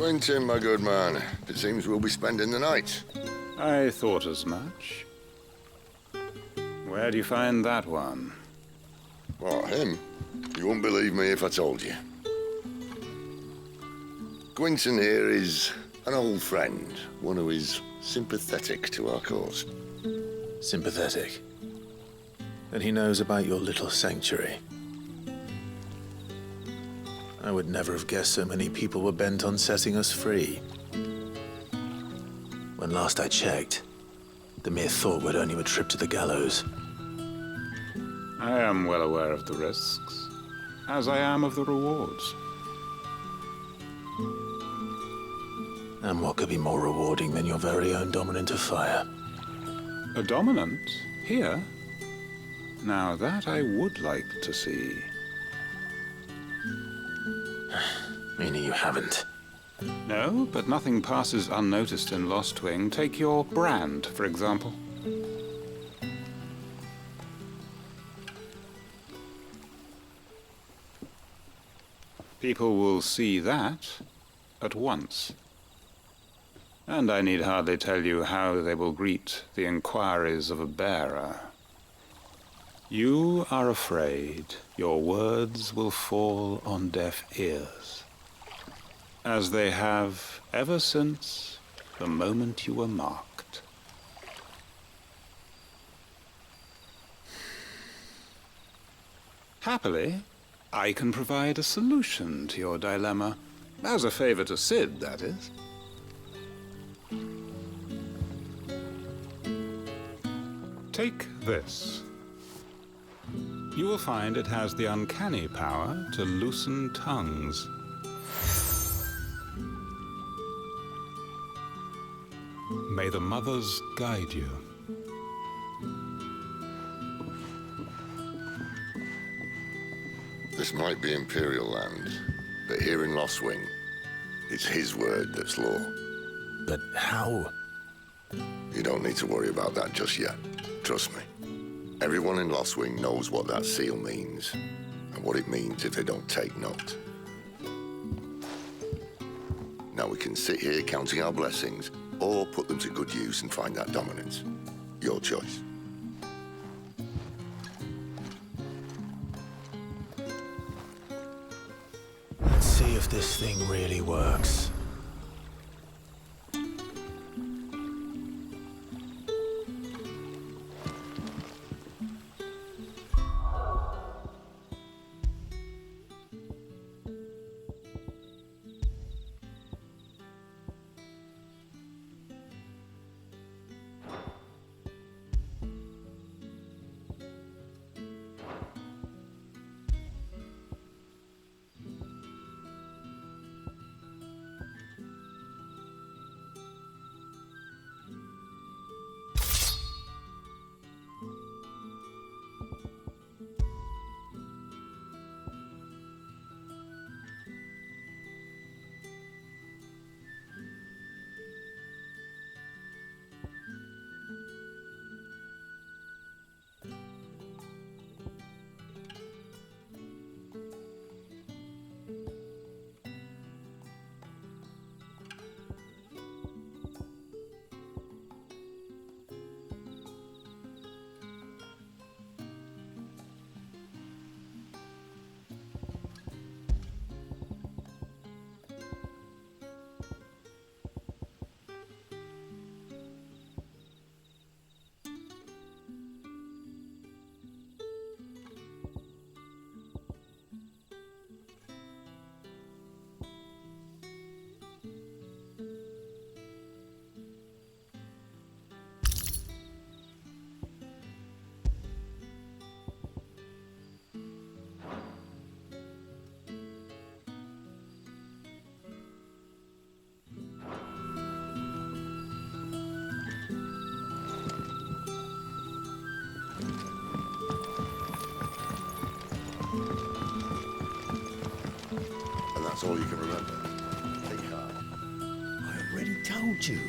Quentin, my good man. It seems we'll be spending the night. I thought as much. Where do you find that one? What, him? You wouldn't believe me if I told you. Quentin here is an old friend, one who is sympathetic to our cause. Sympathetic? Then he knows about your little sanctuary. I would never have guessed so many people were bent on setting us free. When last I checked, the mere thought would earn you a trip to the gallows. I am well aware of the risks, as I am of the rewards. And what could be more rewarding than your very own dominant of fire? A dominant? Here? Now that I would like to see. Meaning you haven't? No, but nothing passes unnoticed in Lost Wing. Take your brand, for example. People will see that at once. And I need hardly tell you how they will greet the inquiries of a bearer. You are afraid your words will fall on deaf ears, as they have ever since the moment you were marked. Happily, I can provide a solution to your dilemma, as a favor to Sid, that is. Take this. You will find it has the uncanny power to loosen tongues. May the mothers guide you. This might be Imperial land, but here in Lost Wing, it's his word that's law. But how? You don't need to worry about that just yet. Trust me. Everyone in Lost Wing knows what that seal means, and what it means if they don't take note. Now we can sit here counting our blessings, or put them to good use and find that dominance. Your choice. Let's see if this thing really works. That's all you can remember. Think hard. I already told you.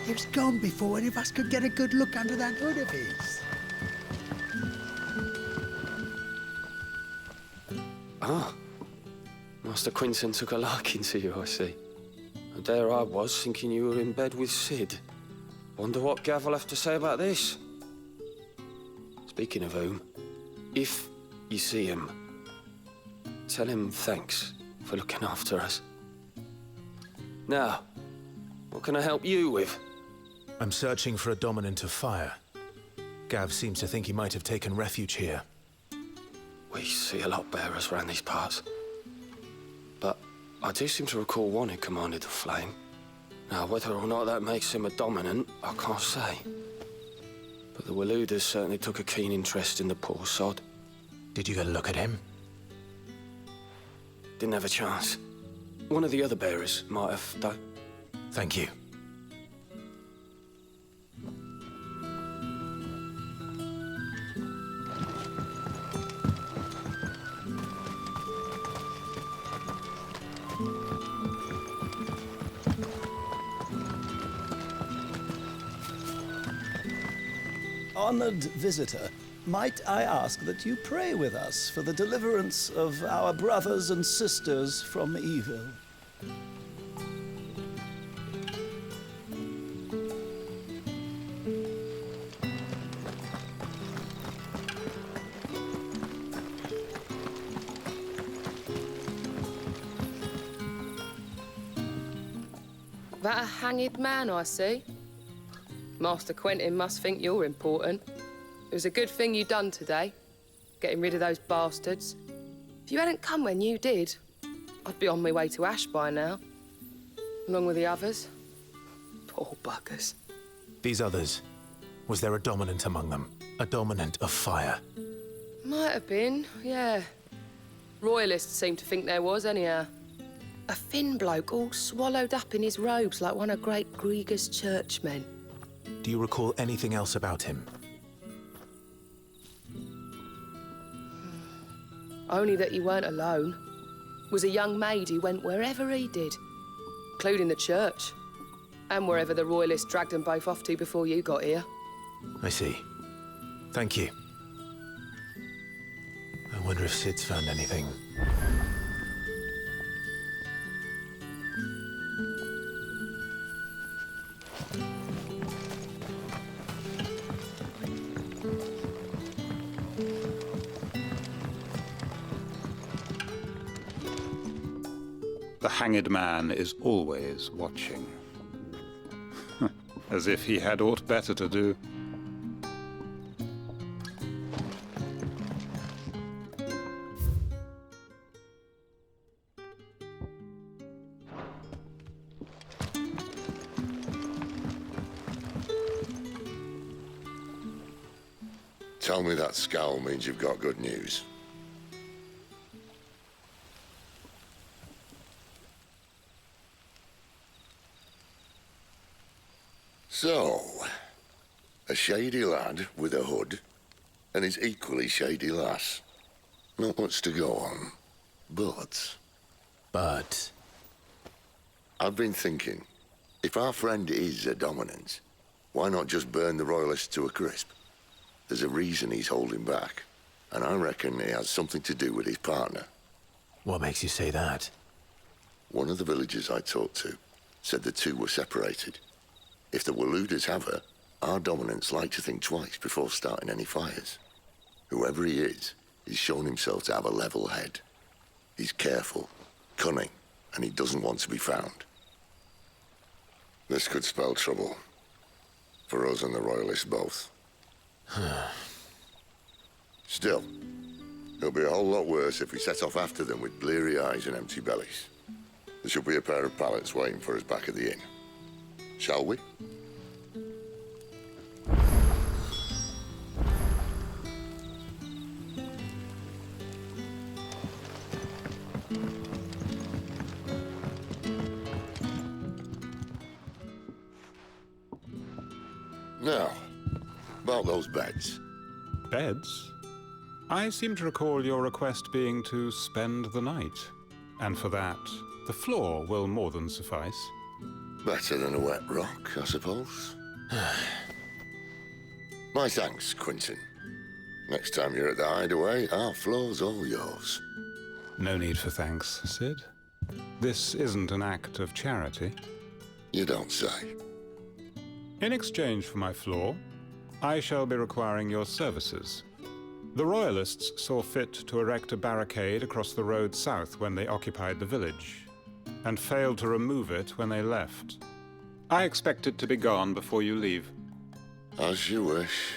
It was gone before any of us could get a good look under that hood of his. Ah. Master Quinton took a liking to you, I see. And there I was, thinking you were in bed with Sid. Wonder what Gav will have to say about this. Speaking of whom, if you see him, tell him thanks for looking after us. Now, what can I help you with? I'm searching for a dominant of fire. Gav seems to think he might have taken refuge here. We see a lot bearers around these parts. But I do seem to recall one who commanded the flame. Now, whether or not that makes him a dominant, I can't say. But the Waludas certainly took a keen interest in the poor sod. Did you get a look at him? Didn't have a chance. One of the other bearers might have, though. Thank you. Honored visitor, might I ask that you pray with us for the deliverance of our brothers and sisters from evil? That a hanged man I see? Master Quentin must think you're important. It was a good thing you done today, getting rid of those bastards. If you hadn't come when you did, I'd be on my way to Ash by now, along with the others. Poor buggers. These others, was there a dominant among them? A dominant of fire? Might have been, yeah. Royalists seem to think there was, anyhow. A thin bloke all swallowed up in his robes like one of great Grieger's churchmen. Do you recall anything else about him? Only that he weren't alone. Was a young maid who went wherever he did, including the church, and wherever the Royalists dragged them both off to before you got here. I see. Thank you. I wonder if Sid's found anything. The hanged man is always watching. As if he had aught better to do. Tell me that scowl means you've got good news. So, a shady lad with a hood, and his equally shady lass. Not much to go on, but... I've been thinking, if our friend is a dominant, why not just burn the Royalists to a crisp? There's a reason he's holding back, and I reckon it has something to do with his partner. What makes you say that? One of the villagers I talked to said the two were separated. If the Waludas have her, our dominants like to think twice before starting any fires. Whoever he is, he's shown himself to have a level head. He's careful, cunning, and he doesn't want to be found. This could spell trouble. For us and the Royalists both. Still, it'll be a whole lot worse if we set off after them with bleary eyes and empty bellies. There should be a pair of pallets waiting for us back at the inn. Shall we? Now, about those beds. Beds? I seem to recall your request being to spend the night. And for that, the floor will more than suffice. Better than a wet rock, I suppose. My thanks, Quentin. Next time you're at the hideaway, our floor's all yours. No need for thanks, Sid. This isn't an act of charity. You don't say. In exchange for my floor, I shall be requiring your services. The Royalists saw fit to erect a barricade across the road south when they occupied the village, and failed to remove it when they left. I expect it to be gone before you leave. As you wish.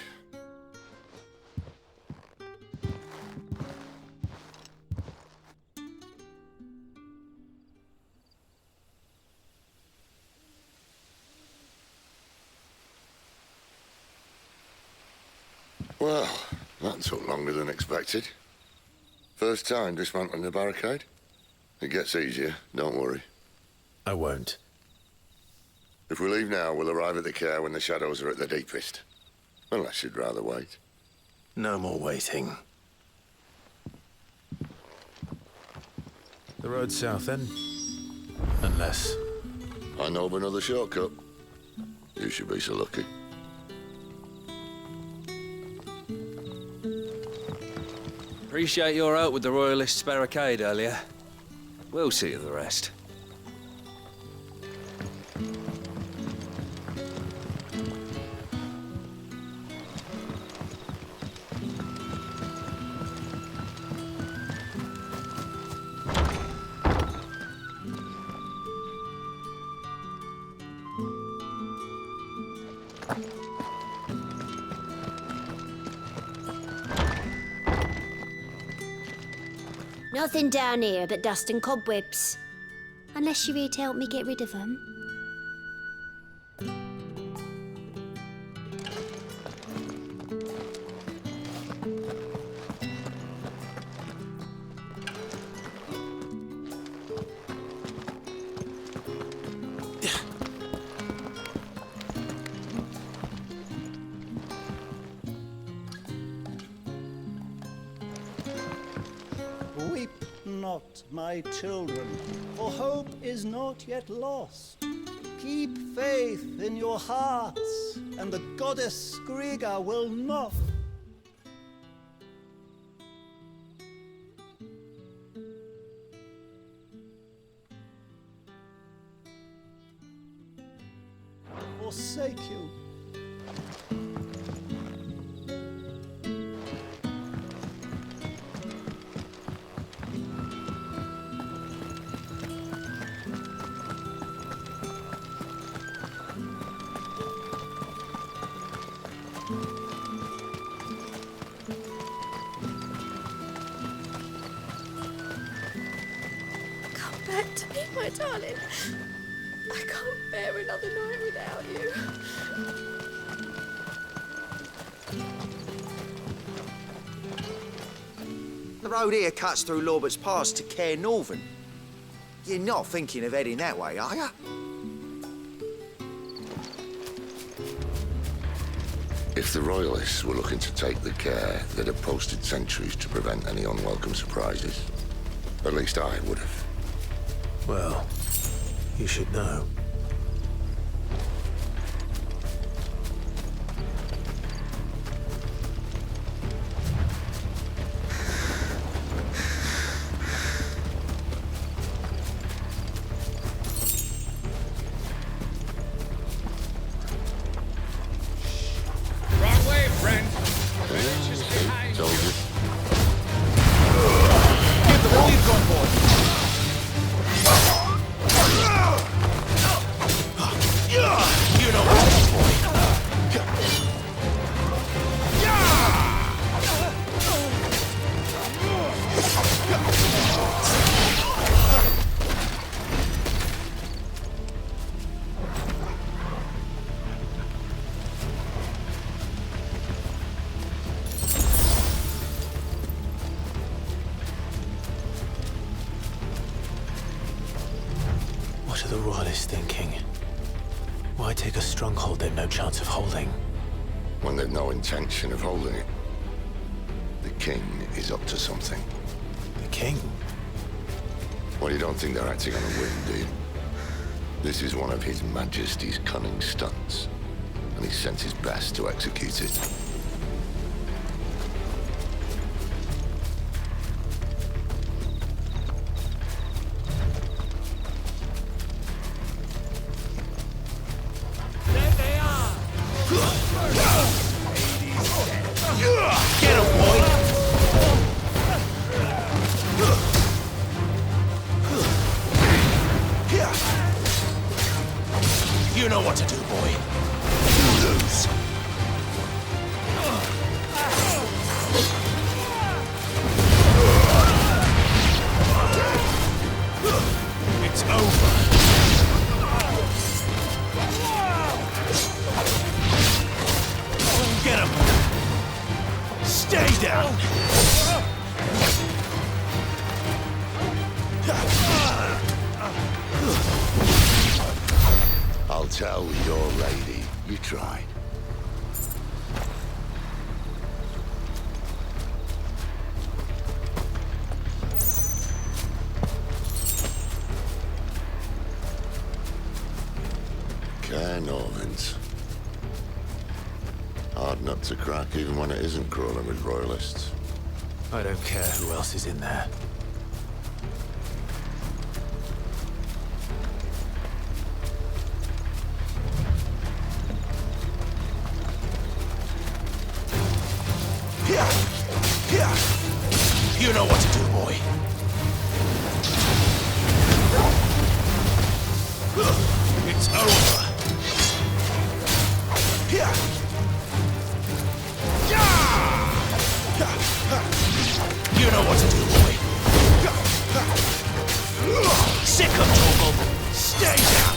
Well, that took longer than expected. First time dismantling the barricade? It gets easier, don't worry. I won't. If we leave now, we'll arrive at the care when the shadows are at their deepest. Unless you'd rather wait. No more waiting. The road south, then? Unless... I know of another shortcut. You should be so lucky. Appreciate your help with the Royalists' barricade earlier. We'll see to the rest. Nothing down here but dust and cobwebs. Unless you're here to help me get rid of them. Weep not, my children, for hope is not yet lost. Keep faith in your hearts, and the goddess Skriga will not. Forsake you. Come back to me, my darling. I can't bear another night without you. The road here cuts through Lorbert's Pass to Care Northern. You're not thinking of heading that way, are you? If the Royalists were looking to take the care, they'd have posted sentries to prevent any unwelcome surprises. At least I would have. Well, you should know. Wrong way, friend. Village is behind Told you. Get the police on board. You know what, boy. What are the Royalists thinking? Why take a stronghold they've no chance of holding? When they've no intention of holding it. The king is up to something. The king? Well, you don't think they're acting on a whim, do you? This is one of His Majesty's cunning stunts, and he's sent his best to execute it. know what to do, boy. You lose. It's over. Get him. Stay down. I'll tell your lady you tried. Norvins. Hard nut to crack even when it isn't crawling with royalists. I don't care who else is in there. You know what to do, boy. It's over. You know what to do, boy. Sick of trouble. Stay down.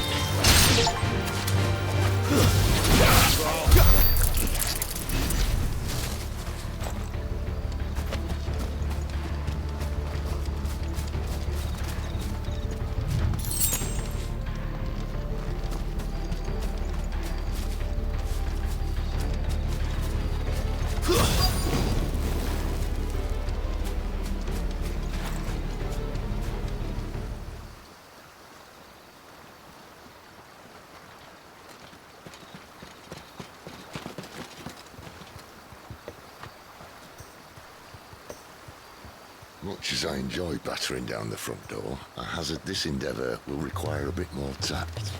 Much as I enjoy battering down the front door, I hazard this endeavour will require a bit more tact.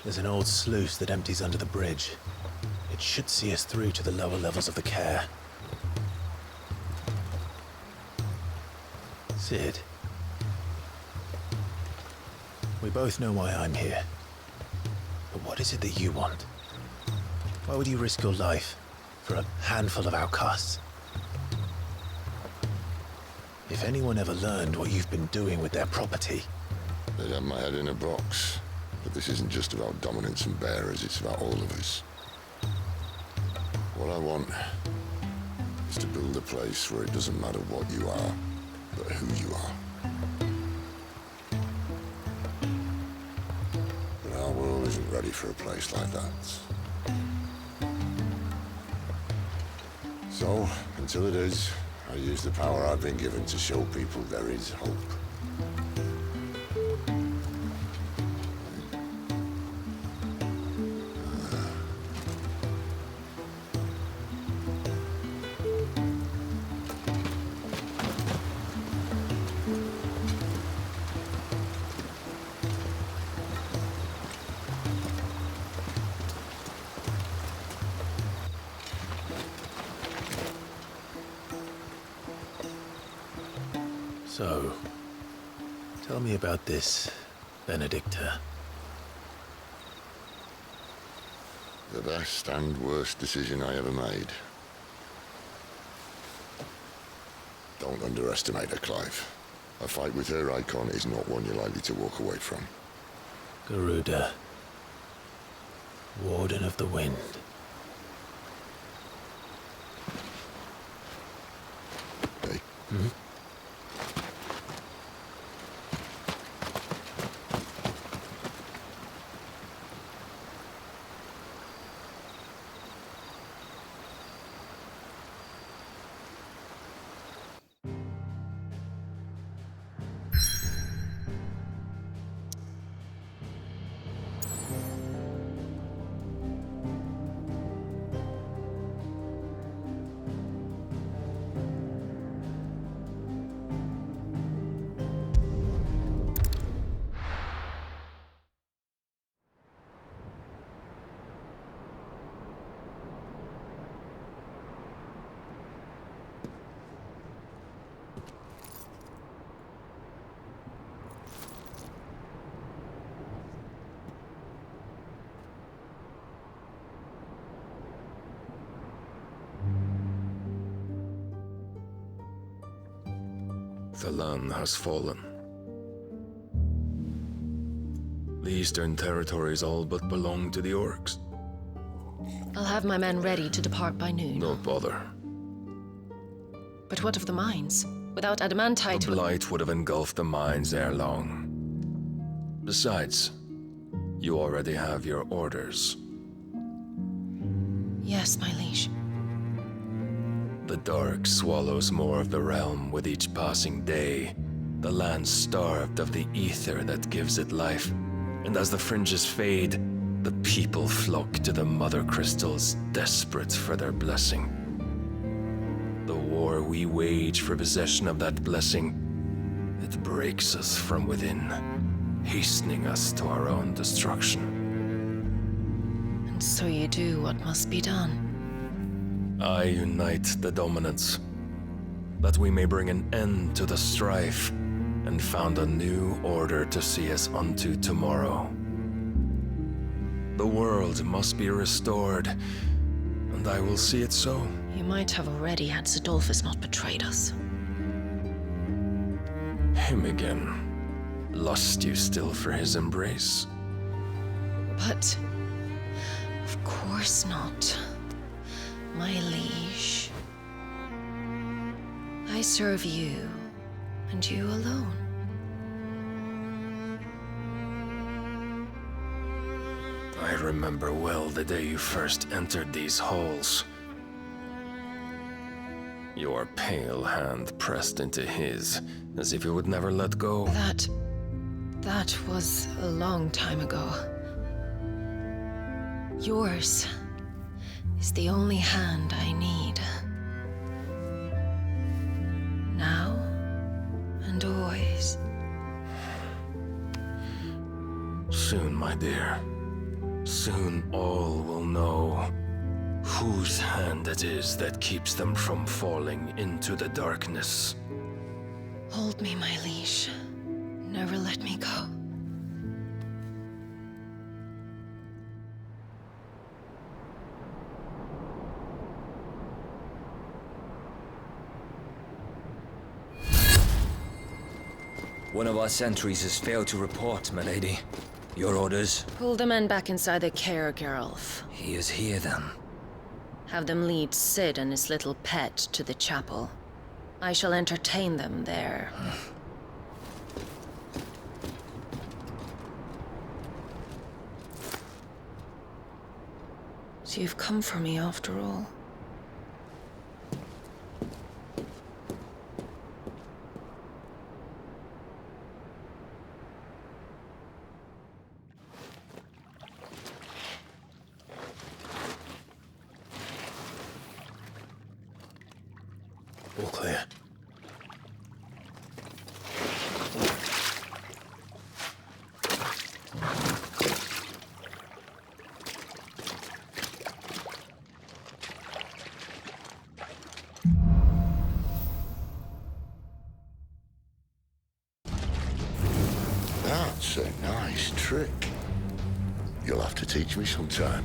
There's an old sluice that empties under the bridge. It should see us through to the lower levels of the care. Sid. We both know why I'm here. But what is it that you want? Why would you risk your life for a handful of outcasts? If anyone ever learned what you've been doing with their property... They'd have my head in a box. But this isn't just about dominance and bearers, it's about all of us. What I want is to build a place where it doesn't matter what you are, but who you are. But our world isn't ready for a place like that. So, until it is, I use the power I've been given to show people there is hope. So, tell me about this, Benedicta. The best and worst decision I ever made. Don't underestimate her, Clive. A fight with her icon is not one you're likely to walk away from. Garuda. Warden of the Wind. Hey? Hmm? the land has fallen. The eastern territories all but belong to the orcs. I'll have my men ready to depart by noon. Don't bother. But what of the mines? Without adamantite... The blight would have engulfed the mines ere long. Besides, you already have your orders. Yes, my liege. The dark swallows more of the realm with each passing day. The land starved of the ether that gives it life. And as the fringes fade, the people flock to the mother crystals, desperate for their blessing. The war we wage for possession of that blessing, it breaks us from within, hastening us to our own destruction. And so you do what must be done. I unite the dominants, that we may bring an end to the strife, and found a new order to see us unto tomorrow. The world must be restored, and I will see it so. You might have already had Zidolphus not betrayed us. Him again. Lust you still for his embrace? But... of course not, my liege. I serve you, and you alone. I remember well the day you first entered these halls. Your pale hand pressed into his, as if you would never let go. That was a long time ago. Yours is the only hand I need. Now and always. Soon, my dear. Soon all will know whose hand it is that keeps them from falling into the darkness. Hold me, my liege. Never let me go. One of our sentries has failed to report, my lady. Your orders? Pull the men back inside the care, Geralf. He is here, then. Have them lead Sid and his little pet to the chapel. I shall entertain them there. So you've come for me after all. All clear. That's a nice trick. You'll have to teach me sometime.